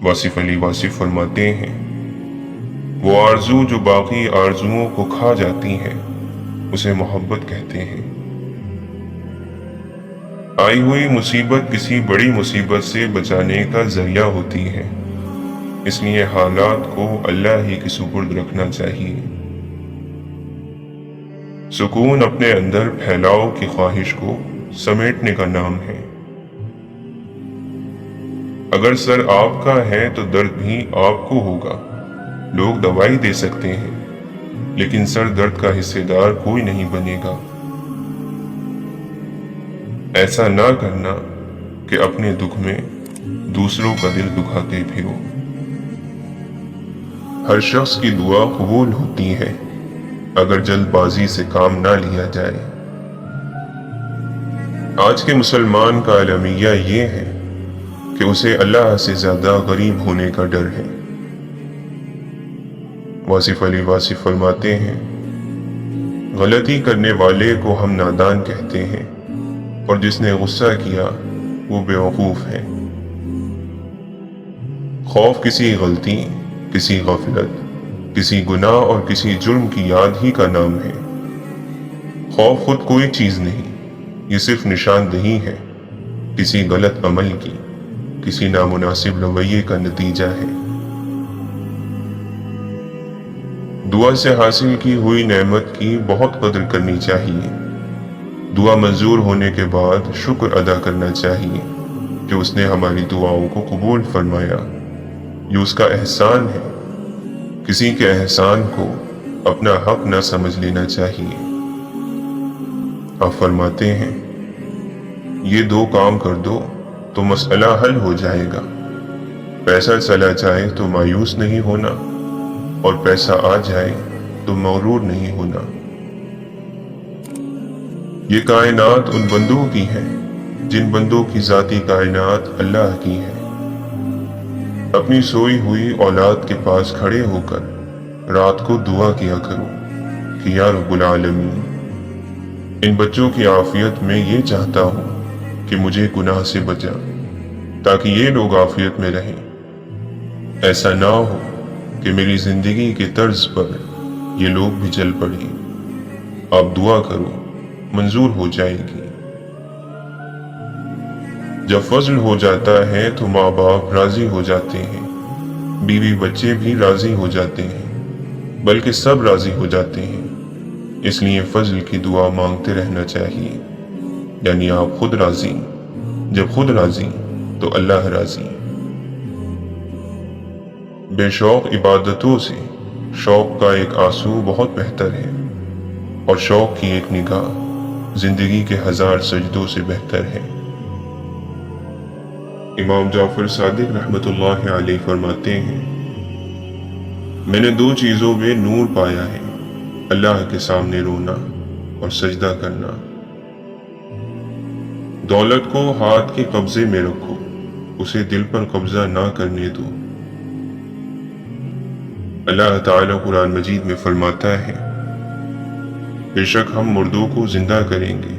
واصف علی واصف فرماتے ہیں، وہ آرزو جو باقی آرزوؤں کو کھا جاتی ہے اسے محبت کہتے ہیں۔ آئی ہوئی مصیبت کسی بڑی مصیبت سے بچانے کا ذریعہ ہوتی ہے، اس لیے حالات کو اللہ ہی کے سپرد رکھنا چاہیے۔ سکون اپنے اندر پھیلاؤ کی خواہش کو سمیٹنے کا نام ہے۔ اگر سر آپ کا ہے تو درد بھی آپ کو ہوگا۔ لوگ دوائی دے سکتے ہیں لیکن سر درد کا حصے دار کوئی نہیں بنے گا۔ ایسا نہ کرنا کہ اپنے دکھ میں دوسروں کا دل دکھاتے پھرو۔ ہر شخص کی دعا قبول ہوتی ہے اگر جلد بازی سے کام نہ لیا جائے۔ آج کے مسلمان کا المیہ یہ ہے کہ اسے اللہ سے زیادہ غریب ہونے کا ڈر ہے۔ واصف علی واصف فرماتے ہیں، غلطی کرنے والے کو ہم نادان کہتے ہیں اور جس نے غصہ کیا وہ بیوقوف ہے۔ خوف کسی غلطی، کسی غفلت، کسی گناہ اور کسی جرم کی یاد ہی کا نام ہے۔ خوف خود کوئی چیز نہیں، یہ صرف نشاندہی ہے کسی غلط عمل کی، کسی نامناسب رویے کا نتیجہ ہے۔ دعا سے حاصل کی ہوئی نعمت کی بہت قدر کرنی چاہیے۔ دعا منظور ہونے کے بعد شکر ادا کرنا چاہیے کہ اس نے ہماری دعاؤں کو قبول فرمایا۔ یہ اس کا احسان ہے۔ کسی کے احسان کو اپنا حق نہ سمجھ لینا چاہیے۔ آپ فرماتے ہیں، یہ دو کام کر دو تو مسئلہ حل ہو جائے گا۔ پیسہ چلا جائے تو مایوس نہیں ہونا، اور پیسہ آ جائے تو مغرور نہیں ہونا۔ یہ کائنات ان بندوں کی ہے جن بندوں کی ذاتی کائنات اللہ کی ہے۔ اپنی سوئی ہوئی اولاد کے پاس کھڑے ہو کر رات کو دعا کیا کرو کہ یا رب العالمین، ان بچوں کی عافیت میں یہ چاہتا ہوں کہ مجھے گناہ سے بچا تاکہ یہ لوگ عافیت میں رہیں۔ ایسا نہ ہو کہ میری زندگی کے طرز پر یہ لوگ بھی چل پڑیں۔ آپ دعا کرو، منظور ہو جائے گی۔ جب فضل ہو جاتا ہے تو ماں باپ راضی ہو جاتے ہیں، بیوی بچے بھی راضی ہو جاتے ہیں، بلکہ سب راضی ہو جاتے ہیں۔ اس لیے فضل کی دعا مانگتے رہنا چاہیے، یعنی آپ خود راضی، جب خود راضی تو اللہ راضی۔ بے شوق عبادتوں سے شوق کا ایک آنسو بہت بہتر ہے، اور شوق کی ایک نگاہ زندگی کے 1000 سجدوں سے بہتر ہے۔ امام جعفر صادق رحمۃ اللہ علیہ فرماتے ہیں، میں نے 2 چیزوں میں نور پایا ہے، اللہ کے سامنے رونا اور سجدہ کرنا۔ دولت کو ہاتھ کے قبضے میں رکھو، اسے دل پر قبضہ نہ کرنے دو۔ اللہ تعالیٰ قرآن مجید میں فرماتا ہے، بے شک ہم مردوں کو زندہ کریں گے،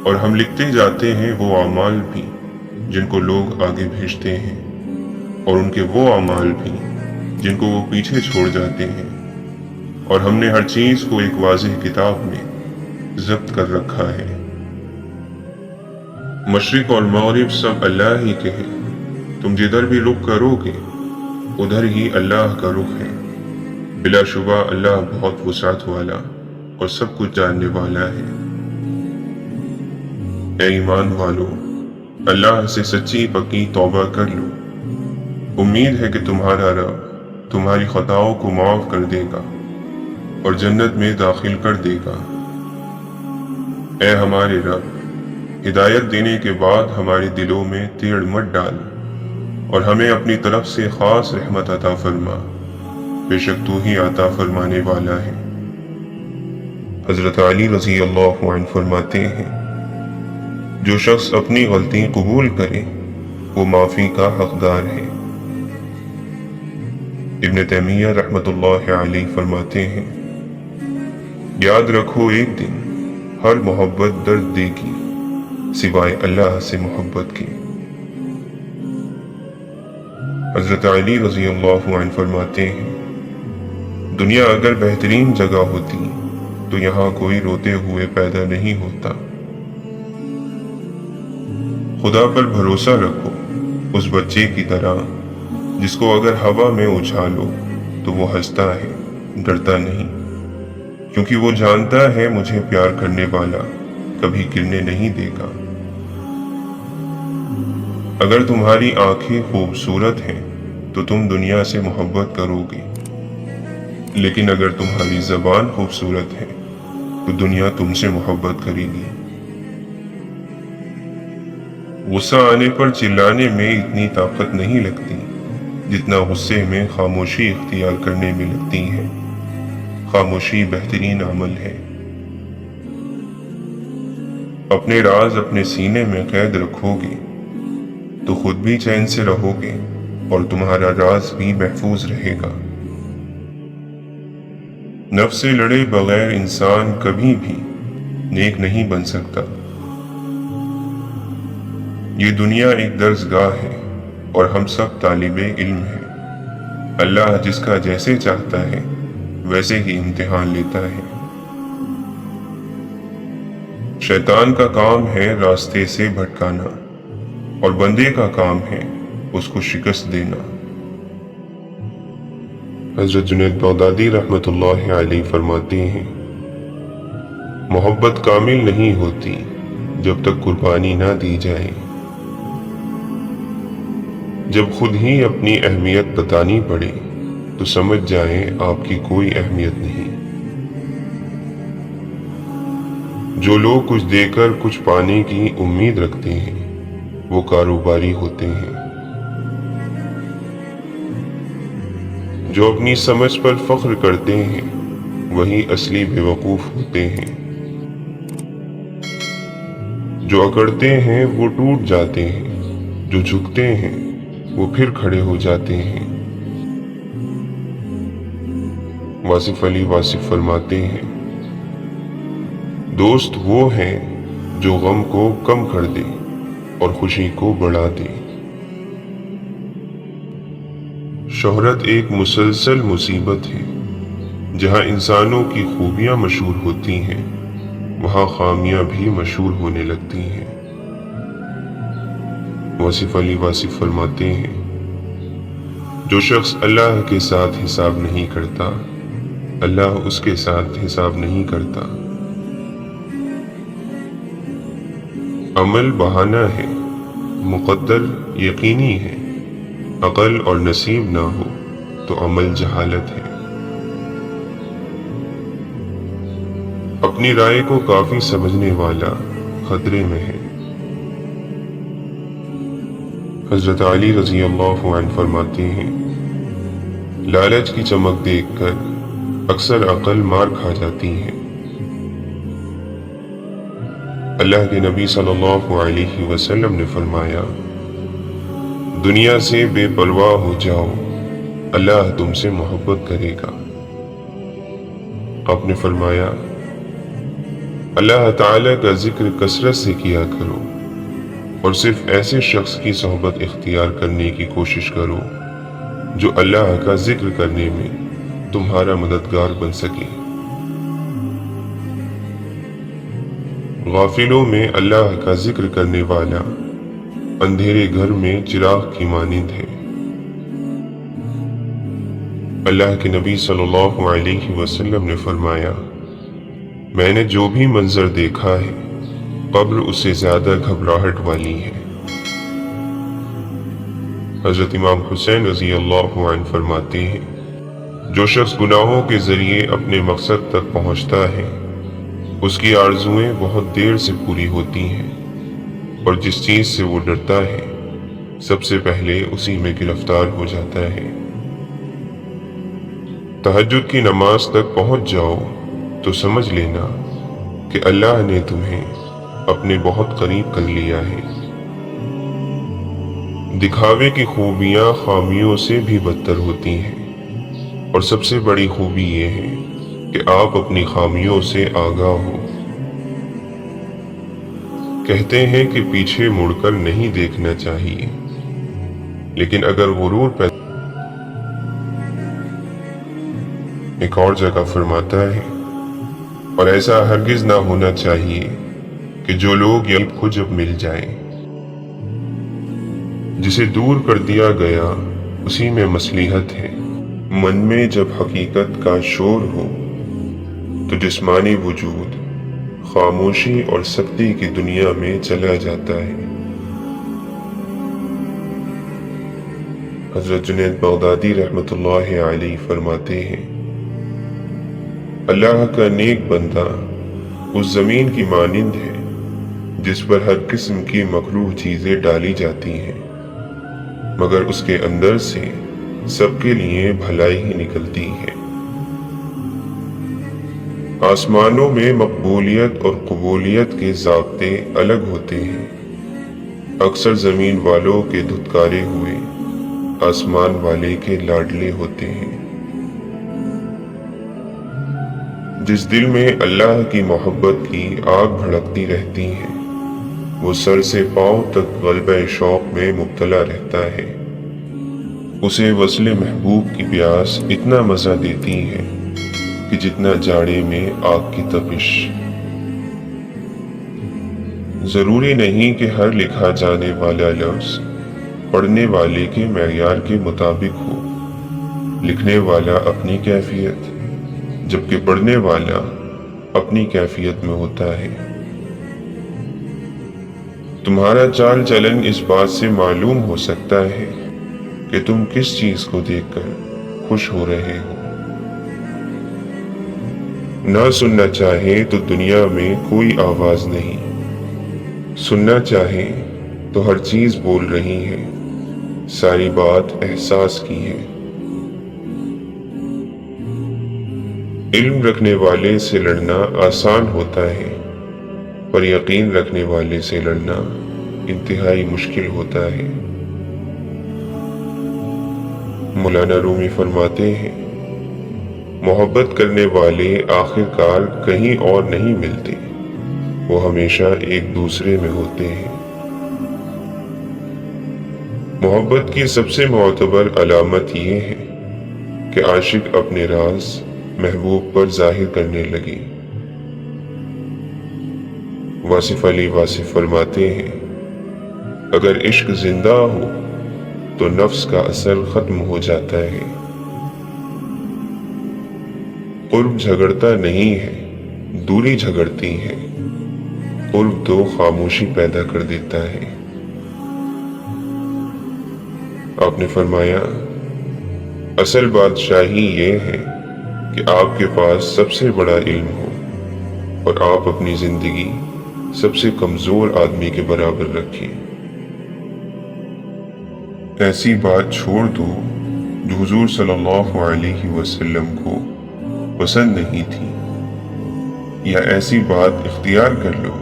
اور ہم لکھتے جاتے ہیں وہ اعمال بھی جن کو لوگ آگے بھیجتے ہیں، اور ان کے وہ اعمال بھی جن کو وہ پیچھے چھوڑ جاتے ہیں، اور ہم نے ہر چیز کو ایک واضح کتاب میں ضبط کر رکھا ہے۔ مشرق اور مغرب سب اللہ ہی کے ہیں، تم جدھر بھی رخ کرو گے ادھر ہی اللہ کا رخ ہے۔ بلا شبہ اللہ بہت وسعت والا اور سب کچھ جاننے والا ہے۔ اے ایمان والو، اللہ سے سچی پکی توبہ کر لو۔ امید ہے کہ تمہارا رب تمہاری خطاؤں کو معاف کر دے گا اور جنت میں داخل کر دے گا۔ اے ہمارے رب، ہدایت دینے کے بعد ہمارے دلوں میں تیڑ مت ڈال، اور ہمیں اپنی طرف سے خاص رحمت عطا فرما، بے شک تو ہی عطا فرمانے والا ہے۔ حضرت علی رضی اللہ عنہ فرماتے ہیں، جو شخص اپنی غلطی قبول کرے وہ معافی کا حقدار ہے۔ ابن تیمیہ رحمۃ اللہ علیہ فرماتے ہیں، یاد رکھو ایک دن ہر محبت درد دے گی سوائے اللہ سے محبت کے۔ حضرت علی رضی اللہ عنہ فرماتے ہیں، دنیا اگر بہترین جگہ ہوتی تو یہاں کوئی روتے ہوئے پیدا نہیں ہوتا۔ خدا پر بھروسہ رکھو اس بچے کی طرح جس کو اگر ہوا میں اچھالو تو وہ ہنستا ہے، ڈرتا نہیں، کیونکہ وہ جانتا ہے مجھے پیار کرنے والا کبھی گرنے نہیں دے گا۔ اگر تمہاری آنکھیں خوبصورت ہیں تو تم دنیا سے محبت کرو گے، لیکن اگر تمہاری زبان خوبصورت ہے تو دنیا تم سے محبت کرے گی۔ غصہ آنے پر چلانے میں اتنی طاقت نہیں لگتی جتنا غصے میں خاموشی اختیار کرنے میں لگتی ہے۔ خاموشی بہترین عمل ہے۔ اپنے راز اپنے سینے میں قید رکھو گے تو خود بھی چین سے رہو گے اور تمہارا راز بھی محفوظ رہے گا۔ نفس سے لڑے بغیر انسان کبھی بھی نیک نہیں بن سکتا۔ یہ دنیا ایک درسگاہ ہے اور ہم سب طالب علم ہیں۔ اللہ جس کا جیسے چاہتا ہے ویسے ہی امتحان لیتا ہے۔ شیطان کا کام ہے راستے سے بھٹکانا اور بندے کا کام ہے اس کو شکست دینا۔ حضرت جنید بغدادی رحمۃ اللہ علیہ فرماتے ہیں، محبت کامل نہیں ہوتی جب تک قربانی نہ دی جائے۔ جب خود ہی اپنی اہمیت بتانی پڑے تو سمجھ جائیں آپ کی کوئی اہمیت نہیں۔ جو لوگ کچھ دے کر کچھ پانے کی امید رکھتے ہیں وہ کاروباری ہوتے ہیں۔ جو اپنی سمجھ پر فخر کرتے ہیں وہی اصلی بیوقوف ہوتے ہیں۔ جو اکڑتے ہیں وہ ٹوٹ جاتے ہیں، جو جھکتے ہیں وہ پھر کھڑے ہو جاتے ہیں۔ واصف علی واصف فرماتے ہیں، دوست وہ ہیں جو غم کو کم کر دے اور خوشی کو بڑھا دے۔ شہرت ایک مسلسل مصیبت ہے۔ جہاں انسانوں کی خوبیاں مشہور ہوتی ہیں وہاں خامیاں بھی مشہور ہونے لگتی ہیں۔ واصف علی واصف فرماتے ہیں، جو شخص اللہ کے ساتھ حساب نہیں کرتا اللہ اس کے ساتھ حساب نہیں کرتا۔ عمل بہانہ ہے، مقدر یقینی ہے۔ عقل اور نصیب نہ ہو تو عمل جہالت ہے۔ اپنی رائے کو کافی سمجھنے والا خطرے میں ہے۔ حضرت علی رضی اللہ عنہ فرماتے ہیں، لالچ کی چمک دیکھ کر اکثر عقل مار کھا جاتی ہے۔ اللہ کے نبی صلی اللہ علیہ وسلم نے فرمایا، دنیا سے بے پرواہ ہو جاؤ، اللہ تم سے محبت کرے گا۔ آپ نے فرمایا، اللہ تعالی کا ذکر کثرت سے کیا کرو اور صرف ایسے شخص کی صحبت اختیار کرنے کی کوشش کرو جو اللہ کا ذکر کرنے میں تمہارا مددگار بن سکے۔ غافلوں میں اللہ کا ذکر کرنے والا اندھیرے گھر میں چراغ کی مانند ہے۔ اللہ کے نبی صلی اللہ علیہ وسلم نے فرمایا، میں نے جو بھی منظر دیکھا ہے قبر اس سے زیادہ گھبراہٹ والی ہے۔ حضرت امام حسین رضی اللہ عنہ فرماتے ہیں، جو شخص گناہوں کے ذریعے اپنے مقصد تک پہنچتا ہے اس کی آرزوئیں بہت دیر سے پوری ہوتی ہیں اور جس چیز سے وہ ڈرتا ہے سب سے پہلے اسی میں گرفتار ہو جاتا ہے۔ تہجد کی نماز تک پہنچ جاؤ تو سمجھ لینا کہ اللہ نے تمہیں اپنے بہت قریب کر لیا ہے۔ دکھاوے کی خوبیاں خامیوں سے بھی بدتر ہوتی ہیں اور سب سے بڑی خوبی یہ ہے کہ آپ اپنی خامیوں سے آگاہ ہو۔ کہتے ہیں کہ پیچھے مڑ کر نہیں دیکھنا چاہیے، لیکن اگر غرور پیدا ایک اور جگہ فرماتا ہے، اور ایسا ہرگز نہ ہونا چاہیے کہ جو لوگ یہ خود جب مل جائیں، جسے دور کر دیا گیا اسی میں مصلحت ہے۔ من میں جب حقیقت کا شور ہو تو جسمانی وجود خاموشی اور سکتی کی دنیا میں چلا جاتا ہے۔ حضرت جنید بغدادی رحمۃ اللہ علیہ فرماتے ہیں، اللہ کا نیک بندہ اس زمین کی مانند ہے جس پر ہر قسم کی مکروہ چیزیں ڈالی جاتی ہیں، مگر اس کے اندر سے سب کے لیے بھلائی ہی نکلتی ہے۔ آسمانوں میں مقبولیت اور قبولیت کے ضابطے الگ ہوتے ہیں۔ اکثر زمین والوں کے دھتکارے ہوئے آسمان والے کے لاڈلے ہوتے ہیں۔ جس دل میں اللہ کی محبت کی آگ بھڑکتی رہتی ہے، وہ سر سے پاؤں تک غلبہ شوق میں مبتلا رہتا ہے۔ اسے وصل محبوب کی پیاس اتنا مزہ دیتی ہے کہ جتنا جاڑے میں آگ کی تپش۔ ضروری نہیں کہ ہر لکھا جانے والا لفظ پڑھنے والے کے معیار کے مطابق ہو۔ لکھنے والا اپنی کیفیت، جبکہ پڑھنے والا اپنی کیفیت میں ہوتا ہے۔ تمہارا چال چلن اس بات سے معلوم ہو سکتا ہے کہ تم کس چیز کو دیکھ کر خوش ہو رہے ہو۔ نہ سننا چاہے تو دنیا میں کوئی آواز نہیں، سننا چاہے تو ہر چیز بول رہی ہے، ساری بات احساس کی ہے۔ علم رکھنے والے سے لڑنا آسان ہوتا ہے، پر یقین رکھنے والے سے لڑنا انتہائی مشکل ہوتا ہے۔ مولانا رومی فرماتے ہیں، محبت کرنے والے آخر کار کہیں اور نہیں ملتے، وہ ہمیشہ ایک دوسرے میں ہوتے ہیں۔ محبت کی سب سے معتبر علامت یہ ہے کہ عاشق اپنے راز محبوب پر ظاہر کرنے لگے۔ واصف علی واصف فرماتے ہیں، اگر عشق زندہ ہو تو نفس کا اثر ختم ہو جاتا ہے۔ قرب جھگڑتا نہیں ہے، دوری جھگڑتی ہے۔ قرب تو خاموشی پیدا کر دیتا ہے۔ آپ نے فرمایا، اصل بادشاہی یہ ہے کہ آپ کے پاس سب سے بڑا علم ہو اور آپ اپنی زندگی سب سے کمزور آدمی کے برابر رکھیں۔ ایسی بات چھوڑ دو جو حضور صلی اللہ علیہ وسلم کو پسند نہیں تھی، یا ایسی بات اختیار کر لو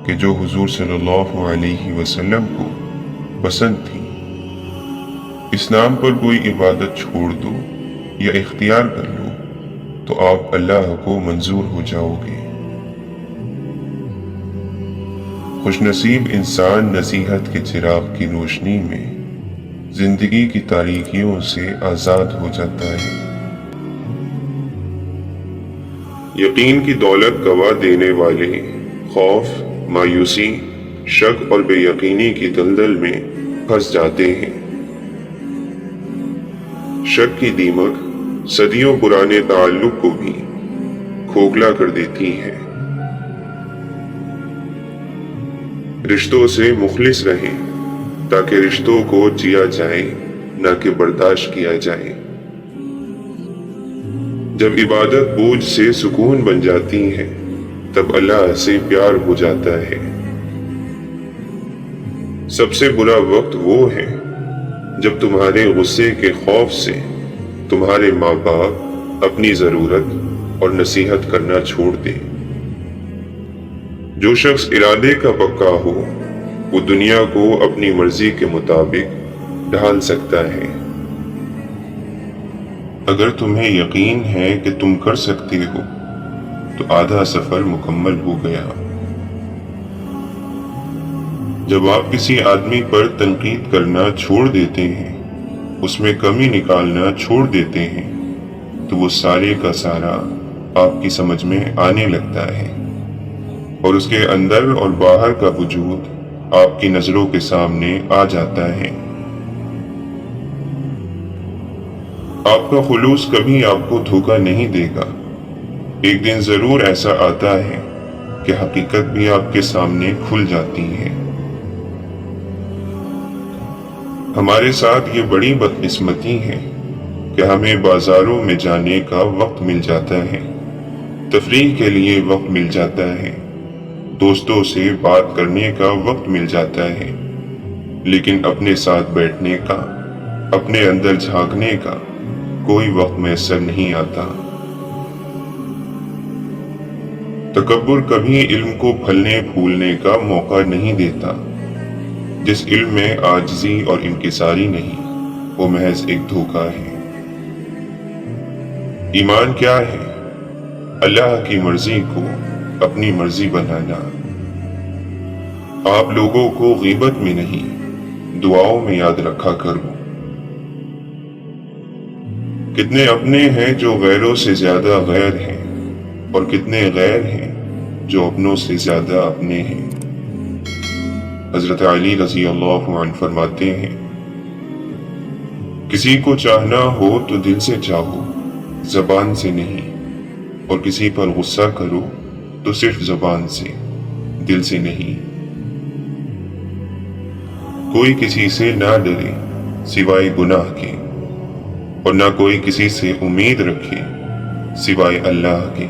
کہ جو حضور صلی اللہ علیہ وسلم کو پسند تھی۔ اس نام پر کوئی عبادت چھوڑ دو یا اختیار کر لو تو آپ اللہ کو منظور ہو جاؤ گے۔ خوش نصیب انسان نصیحت کے چراغ کی روشنی میں زندگی کی تاریکیوں سے آزاد ہو جاتا ہے۔ یقین کی دولت گوا دینے والے خوف، مایوسی، شک اور بے یقینی کی دلدل میں پھنس جاتے ہیں۔ شک کی دیمک صدیوں پرانے تعلق کو بھی کھوکھلا کر دیتی ہے۔ رشتوں سے مخلص رہیں تاکہ رشتوں کو جیا جائے نہ کہ برداشت کیا جائے۔ جب عبادت بوجھ سے سکون بن جاتی ہے تب اللہ سے پیار ہو جاتا ہے۔ سب سے برا وقت وہ ہے جب تمہارے غصے کے خوف سے تمہارے ماں باپ اپنی ضرورت اور نصیحت کرنا چھوڑ دیں۔ جو شخص ارادے کا پکا ہو وہ دنیا کو اپنی مرضی کے مطابق ڈھال سکتا ہے۔ اگر تمہیں یقین ہے کہ تم کر سکتے ہو تو آدھا سفر مکمل ہو گیا۔ جب آپ کسی آدمی پر تنقید کرنا چھوڑ دیتے ہیں، اس میں کمی نکالنا چھوڑ دیتے ہیں، تو وہ سارے کا سارا آپ کی سمجھ میں آنے لگتا ہے، اور اس کے اندر اور باہر کا وجود آپ کی نظروں کے سامنے آ جاتا ہے۔ آپ کا خلوص کبھی آپ کو دھوکہ نہیں دے گا۔ ایک دن ضرور ایسا آتا ہے کہ حقیقت بھی آپ کے سامنے کھل جاتی ہے۔ ہمارے ساتھ یہ بڑی بدقسمتی ہے کہ ہمیں بازاروں میں جانے کا وقت مل جاتا ہے، تفریح کے لیے وقت مل جاتا ہے، دوستوں سے بات کرنے کا وقت مل جاتا ہے، لیکن اپنے ساتھ بیٹھنے کا، اپنے اندر جھانکنے کا کوئی وقت میسر نہیں آتا۔ تکبر کبھی علم کو پھلنے پھولنے کا موقع نہیں دیتا۔ جس علم میں عاجزی اور انکساری نہیں، وہ محض ایک دھوکہ ہے۔ ایمان کیا ہے؟ اللہ کی مرضی کو اپنی مرضی بنانا۔ آپ لوگوں کو غیبت میں نہیں، دعاؤں میں یاد رکھا کرو۔ کتنے اپنے ہیں جو غیروں سے زیادہ غیر ہیں، اور کتنے غیر ہیں جو اپنوں سے زیادہ اپنے ہیں۔ حضرت علی رضی اللہ عنہ فرماتے ہیں، کسی کو چاہنا ہو تو دل سے چاہو، زبان سے نہیں، اور کسی پر غصہ کرو تو صرف زبان سے، دل سے نہیں۔ کوئی کسی سے نہ ڈرے سوائے گناہ کے، اور نہ کوئی کسی سے امید رکھے سوائے اللہ کے۔